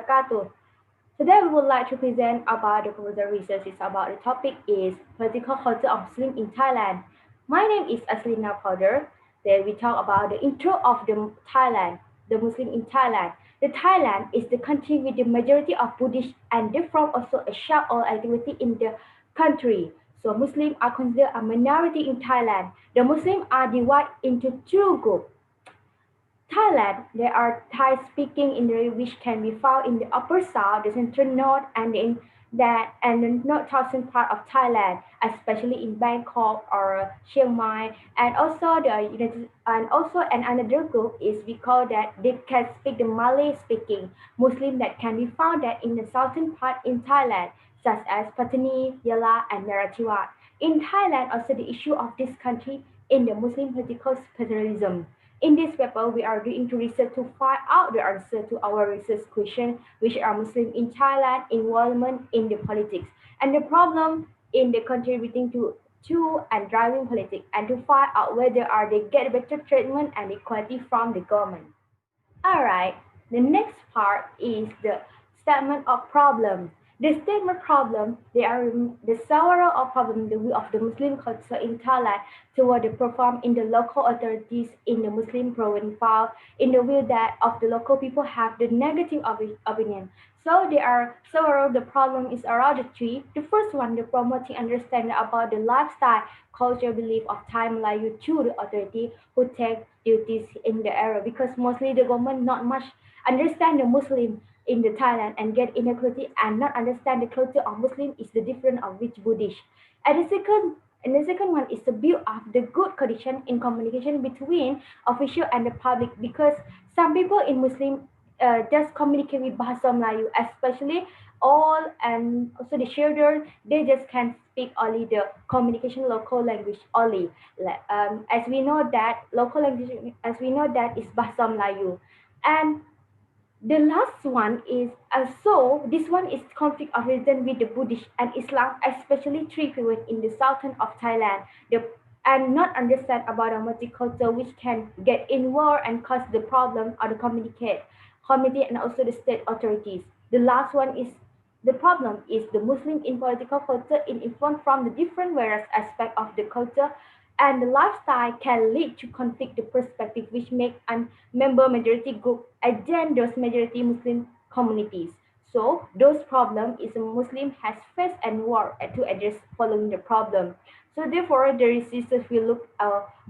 wabarakatuh. Today we would like to present about the proposal research about the topic is political culture of Muslim in Thailand. My name is Aslina Powder. Then we talk about the intro of the Thailand, the Muslim in Thailand. The Thailand is the country with the majority of Buddhists and therefore also a sharp all activity in the country. So Muslims are considered a minority in Thailand. The Muslims are divided into two groups. Thailand, there are Thai-speaking Indo which can be found in the upper south, the central north, and the north-southern part of Thailand, especially in Bangkok or Chiang Mai, and also another group is we call that they can speak the Malay-speaking Muslim that can be found that in the southern part in Thailand, such as Pattani, Yala, and Narathiwat. In Thailand, also the issue of this country in the Muslim political pluralism. In this paper, we are doing to research to find out the answer to our research question, which are Muslim in Thailand involvement in the politics and the problem in the contributing to and driving politics, and to find out whether are they get better treatment and equality from the government. Alright, the next part is the statement of problem. The statement problem, they are the several of problem the view of the Muslim culture in Thailand toward the perform in the local authorities in the Muslim province found in the view that of the local people have the negative opinion. So there are several the problem is around the three. The first one, the promoting understanding about the lifestyle, culture, belief of Thai Malayu to the authority who take duties in the area, because mostly the government not much understand the Muslim in the Thailand and get inequality and not understand the culture of Muslim is the different of which Buddhist. And the second one is to build up the good condition in communication between official and the public, because some people in Muslim just communicate with Bahasa Melayu, especially all and also the children, they just can speak only the communication local language only. As we know that local language, as we know that is Bahasa Melayu. And the last one is also this one is conflict of religion with the Buddhist and Islam, especially three people in the southern of Thailand. The and not understand about a multicultural which can get involved and cause the problem or the community and also the state authorities. The last one is the problem is the Muslim in political culture in influence from the different various aspects of the culture, and the lifestyle can lead to conflict the perspective which make a member majority group against those majority Muslim communities. So those problems is a Muslim has faced and work to address following the problem. So therefore, the researchers will look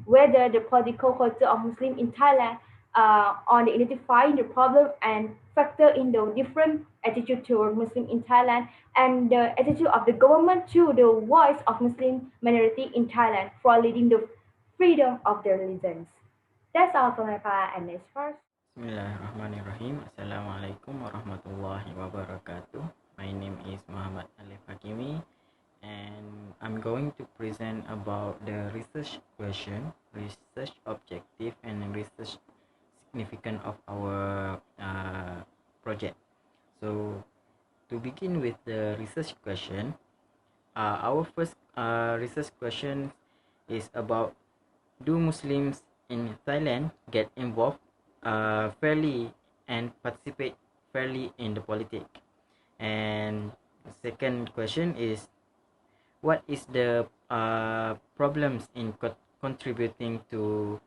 whether the political culture of Muslim in Thailand on identifying the problem and factor in the different attitude toward Muslim in Thailand and the attitude of the government to the voice of Muslim minority in Thailand for leading the freedom of their religions. That's all for my part, and next first. Bismillahirrahmanirrahim. Assalamualaikum warahmatullahi wabarakatuh. My name is Muhammad Alif Hakimi, and I'm going to present about the research question, research objective, and research significance of our project. So to begin with the research question, our first research question is about, do Muslims in Thailand get involved fairly and participate fairly in the politics? And the second question is, what is the problems in contributing to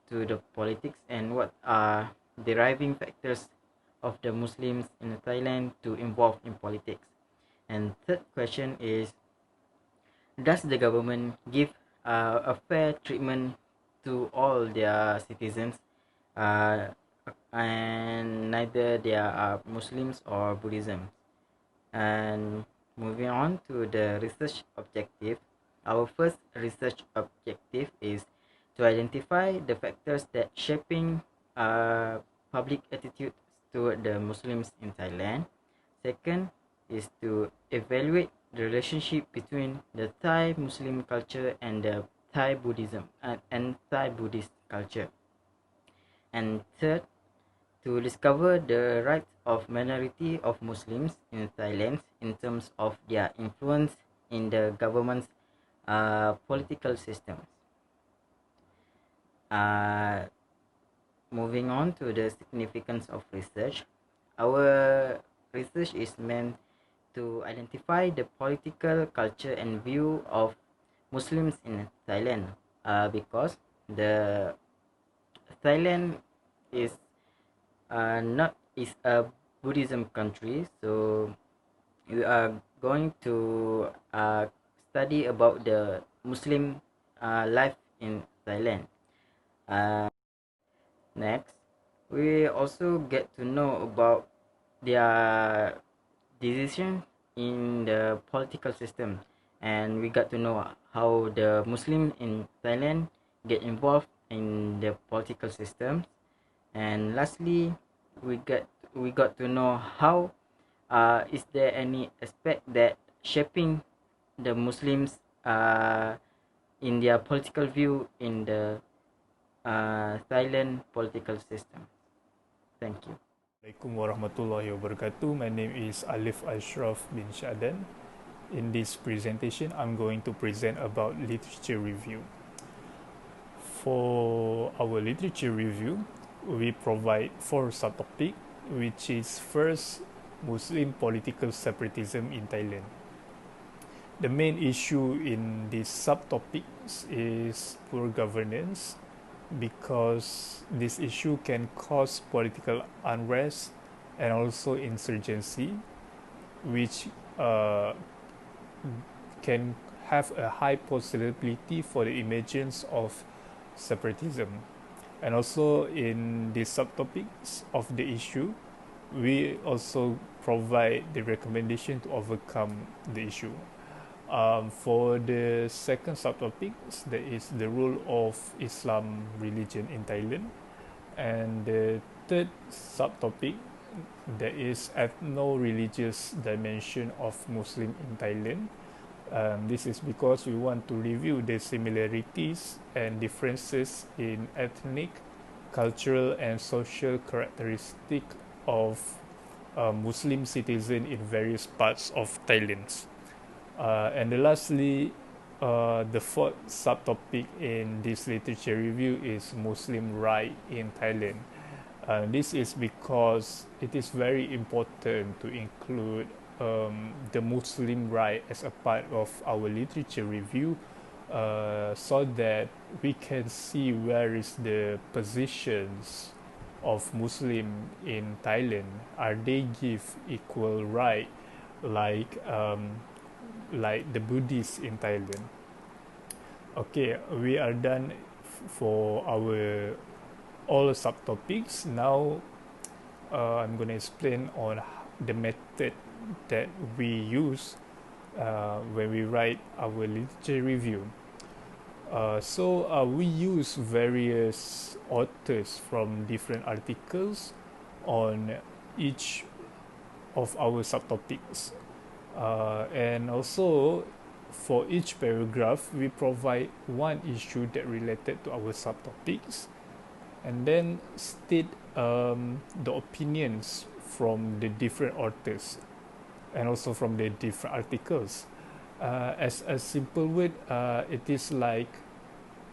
the politics, and what are driving factors of the Muslims in Thailand to involve in politics? And third question is, does the government give a fair treatment to all their citizens, and neither they are Muslims or Buddhism? And moving on to the research objective, our first research objective is to identify the factors that shaping public attitude toward the Muslims in Thailand. Second is to evaluate the relationship between the Thai Muslim culture and the Thai Buddhism and Thai Buddhist culture. And third, to discover the rights of minority of Muslims in Thailand in terms of their influence in the government's political systems. moving on to the significance of research, our research is meant to identify the political culture and view of Muslims in Thailand, because the Thailand is not is a Buddhism country, so we are going to study about the Muslim life in Thailand. Uh, Next, we also get to know about their decision in the political system, and we got to know how the Muslim in Thailand get involved in the political system. And lastly, we got to know how is there any aspect that shaping the Muslims in their political view in the Thailand political system. Thank you. Assalamualaikum warahmatullahi wabarakatuh. My name is Alif Ashraf bin Shadan. In this presentation, I'm going to present about literature review. For our literature review, we provide 4 subtopics, which is first, Muslim political separatism in Thailand. The main issue in these subtopics is poor governance, because this issue can cause political unrest and also insurgency, which can have a high possibility for the emergence of separatism. And also in the subtopics of the issue, we also provide the recommendation to overcome the issue. For the second subtopic, that is the role of Islam religion in Thailand, and the third subtopic, that is ethno-religious dimension of Muslim in Thailand. This is because we want to review the similarities and differences in ethnic, cultural, and social characteristic of Muslim citizens in various parts of Thailand. And lastly, the fourth subtopic in this literature review is Muslim right in Thailand. This is because it is very important to include the Muslim right as a part of our literature review, so that we can see where is the positions of Muslim in Thailand. Are they give equal right like the Buddhists in Thailand? Okay, we are done for our all subtopics. Now I'm going to explain on the method that we use when we write our literature review. So we use various authors from different articles on each of our subtopics. And also, for each paragraph, we provide one issue that related to our subtopics, and then state the opinions from the different authors and also from the different articles. As a simple word, it is like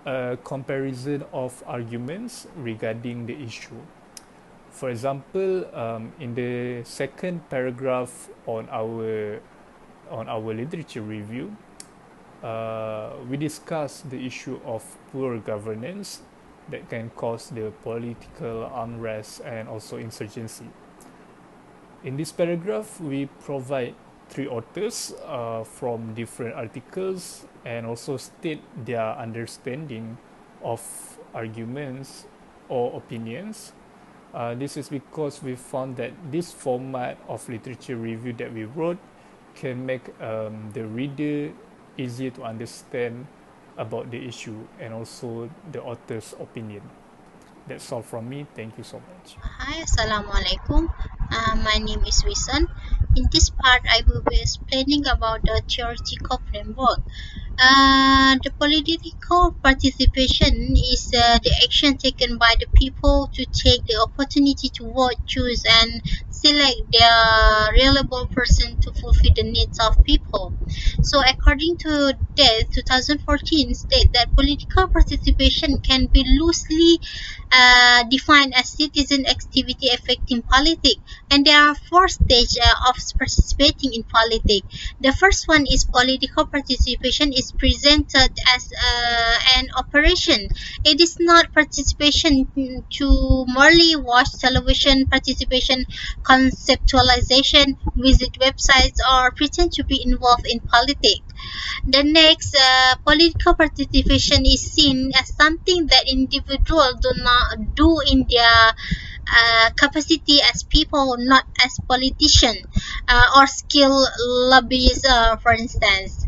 a comparison of arguments regarding the issue. For example, in the second paragraph on our literature review, we discuss the issue of poor governance that can cause the political unrest and also insurgency. In this paragraph, we provide 3 authors from different articles and also state their understanding of arguments or opinions. This is because we found that this format of literature review that we wrote can make the reader easier to understand about the issue and also the author's opinion. That's all from me. Thank you so much. Hi, Assalamualaikum. My name is Wisan. In this part, I will be explaining about the theoretical framework. The political participation is the action taken by the people to take the opportunity to vote, choose, and select their reliable person to fulfill the needs of people. So, according to that, 2014 state that political participation can be loosely defined as citizen activity affecting politics, and there are four stages of participating in politics. The first one is political participation is presented as an operation. It is not participation to merely watch television, participation, conceptualization, visit websites, or pretend to be involved in politics. The next, political participation is seen as something that individuals do not do in their capacity as people, not as politicians or skilled lobbyists, for instance.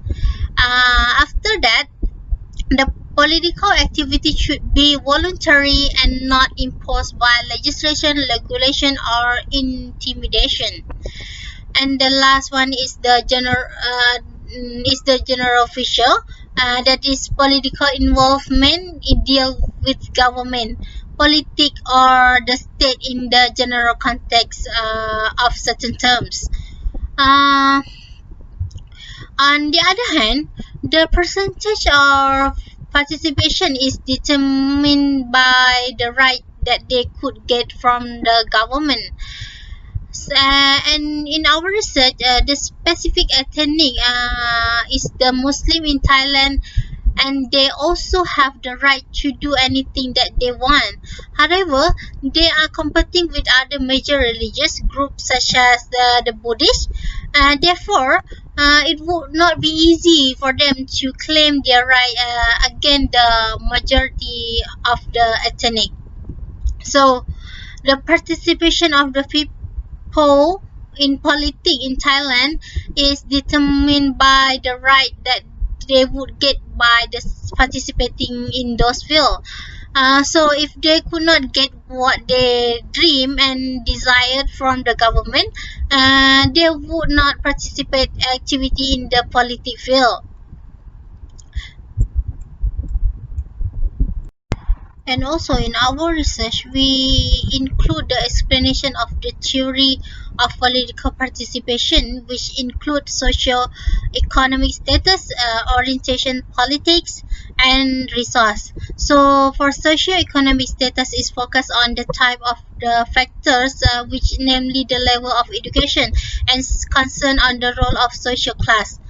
After that, the political activity should be voluntary and not imposed by legislation, regulation, or intimidation. And the last one is the general official, that is political involvement. It deal with government, politics, or the state in the general context of certain terms. uh, on the other hand, the percentage of participation is determined by the right that they could get from the government. And in our research, the specific ethnic is the Muslim in Thailand, and they also have the right to do anything that they want. However, they are competing with other major religious groups such as the Buddhists. Therefore, it would not be easy for them to claim their right against the majority of the ethnic. So, the participation of the people in politics in Thailand is determined by the right that they would get by the participating in those fields. So if they could not get what they dream and desired from the government, they would not participate activity in the politics field. And also in our research, we include the explanation of the theory of political participation, which include socio-economic status, orientation, politics, and resource. So for socio-economic status is focused on the type of the factors, which namely the level of education, and concern on the role of social class.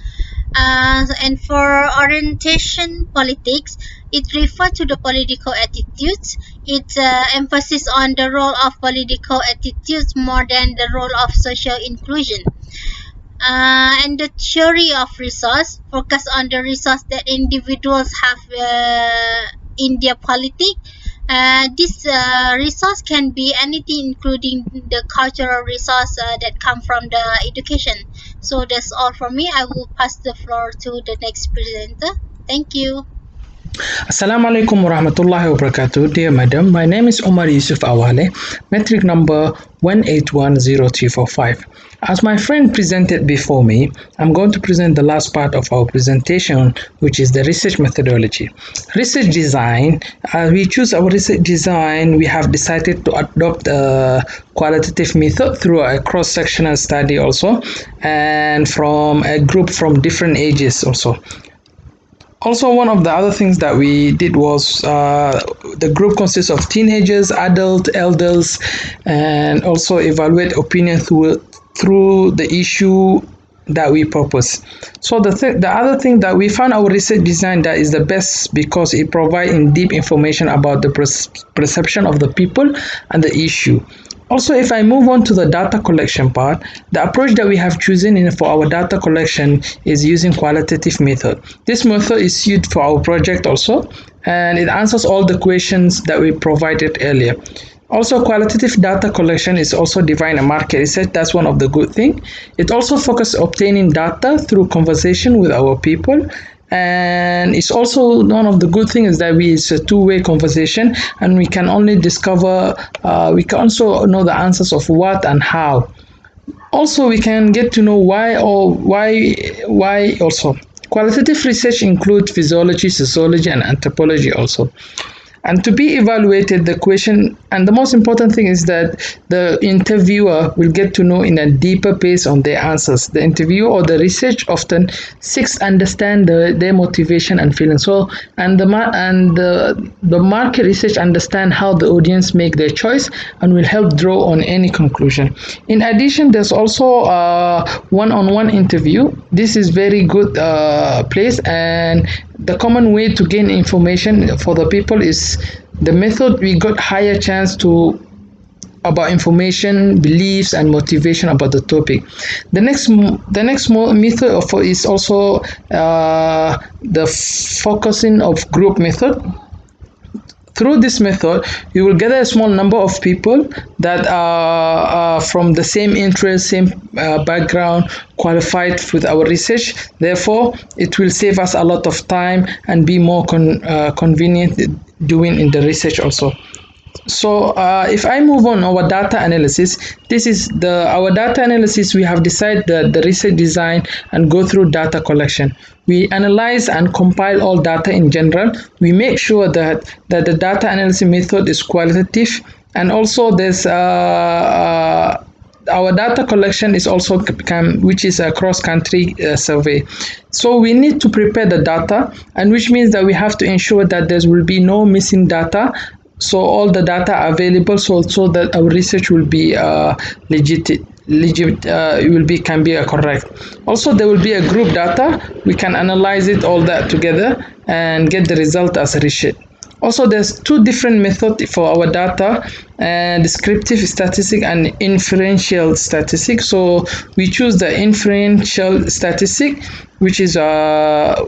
And for orientation politics, it refers to the political attitudes. It emphasis on the role of political attitudes more than the role of social inclusion. And the theory of resource focus on the resource that individuals have in their politic. This resource can be anything, including the cultural resource that come from the education. So that's all for me. I will pass the floor to the next presenter. Thank you. Assalamualaikum warahmatullahi wabarakatuh. Dear Madam, my name is Omar Yusuf Awale, metric number 1810345. As my friend presented before me, I'm going to present the last part of our presentation, which is the research methodology. Research design, we choose our research design, we have decided to adopt a qualitative method through a cross-sectional study also, and from a group from different ages also. Also, one of the other things that we did was the group consists of teenagers, adults, elders, and also evaluate opinion through the issue that we propose. So the other thing that we found our research design that is the best because it provides in-depth information about the perception of the people and the issue. Also, if I move on to the data collection part, the approach that we have chosen for our data collection is using qualitative method. This method is suited for our project also, and it answers all the questions that we provided earlier. Also, qualitative data collection is also defined a market research. That's one of the good things. It also focuses obtaining data through conversation with our people, and it's also one of the good things is that it's a two-way conversation, and we can only discover we can also know the answers of what and how. Also, we can get to know why also. qualitative research includes physiology, sociology, and anthropology also. And to be evaluated, the question and the most important thing is that the interviewer will get to know in a deeper pace on their answers. The interviewer or the research often seeks to understand their motivation and feelings. So the market research understand how the audience make their choice and will help draw on any conclusion. In addition, there's also one-on-one interview. This is very good place, and the common way to gain information for the people is the method we got higher chance to about information, beliefs, and motivation about the topic. The next method is also the focusing of group method. Through this method, you will gather a small number of people that are from the same interest, same background, qualified with our research. Therefore, it will save us a lot of time and be more convenient doing in the research also. So if I move on our data analysis, this is our data analysis. We have decided the research design and go through data collection. We analyze and compile all data in general. We make sure that the data analysis method is qualitative, and also there's our data collection is also which is a cross-country survey. So we need to prepare the data, and which means that we have to ensure that there will be no missing data. So all the data are available, so that our research will be legit can be correct. Also, there will be a group data. We can analyze it all that together and get the result as a research. Also, there's two different methods for our data: descriptive statistic and inferential statistic. So we choose the inferential statistic, which is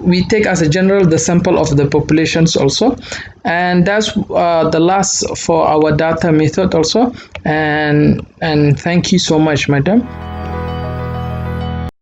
we take as a general the sample of the populations also, and that's the last for our data method also. And thank you so much, madam.